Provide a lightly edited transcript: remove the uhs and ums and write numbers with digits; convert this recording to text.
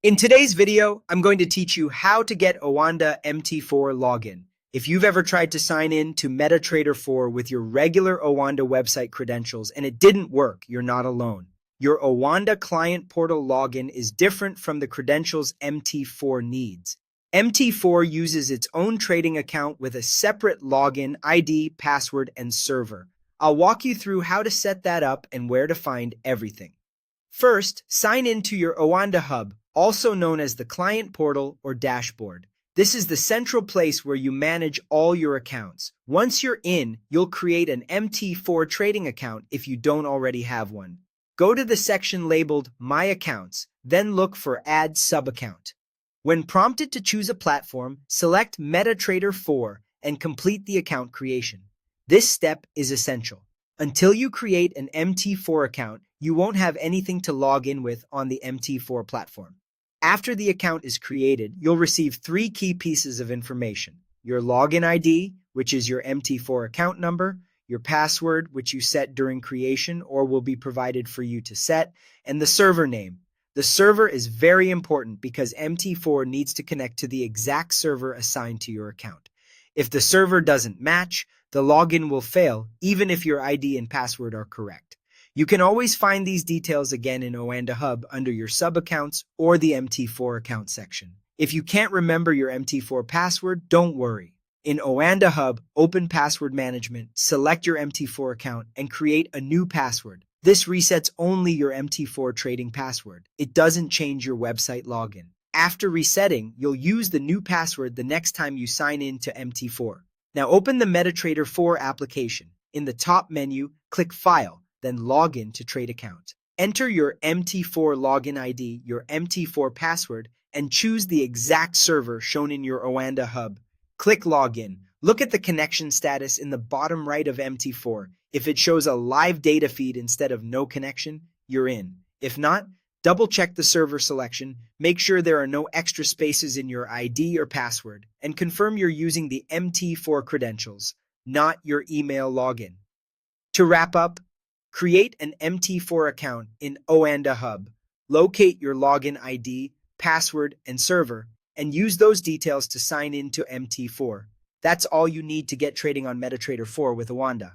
In today's video, I'm going to teach you how to get Oanda MT4 Login. If you've ever tried to sign in to MetaTrader 4 with your regular Oanda website credentials and it didn't work, you're not alone. Your Oanda client portal login is different from the credentials MT4 needs. MT4 uses its own trading account with a separate login, ID, password, and server. I'll walk you through how to set that up and where to find everything. First, sign in to your Oanda Hub, also known as the client portal or dashboard. This is the central place where you manage all your accounts. Once you're in, you'll create an MT4 trading account if you don't already have one. Go to the section labeled My Accounts, then look for Add Subaccount. When prompted to choose a platform, select MetaTrader 4 and complete the account creation. This step is essential. Until you create an MT4 account, you won't have anything to log in with on the MT4 platform. After the account is created, you'll receive three key pieces of information: your login ID, which is your MT4 account number, your password, which you set during creation or will be provided for you to set, and the server name. The server is very important because MT4 needs to connect to the exact server assigned to your account. If the server doesn't match, the login will fail, even if your ID and password are correct. You can always find these details again in Oanda Hub under your sub-accounts or the MT4 account section. If you can't remember your MT4 password, don't worry. In Oanda Hub, open Password Management, select your MT4 account, and create a new password. This resets only your MT4 trading password. It doesn't change your website login. After resetting, you'll use the new password the next time you sign in to MT4. Now open the MetaTrader 4 application. In the top menu, click File, then Login to Trade Account. Enter your MT4 login ID, your MT4 password, and choose the exact server shown in your Oanda Hub. Click Login. Look at the connection status in the bottom right of MT4. If it shows a live data feed instead of no connection, you're in. If not, double-check the server selection, make sure there are no extra spaces in your ID or password, and confirm you're using the MT4 credentials, not your email login. To wrap up, create an MT4 account in Oanda Hub, locate your login ID, password, and server, and use those details to sign in to MT4. That's all you need to get trading on MetaTrader 4 with Oanda.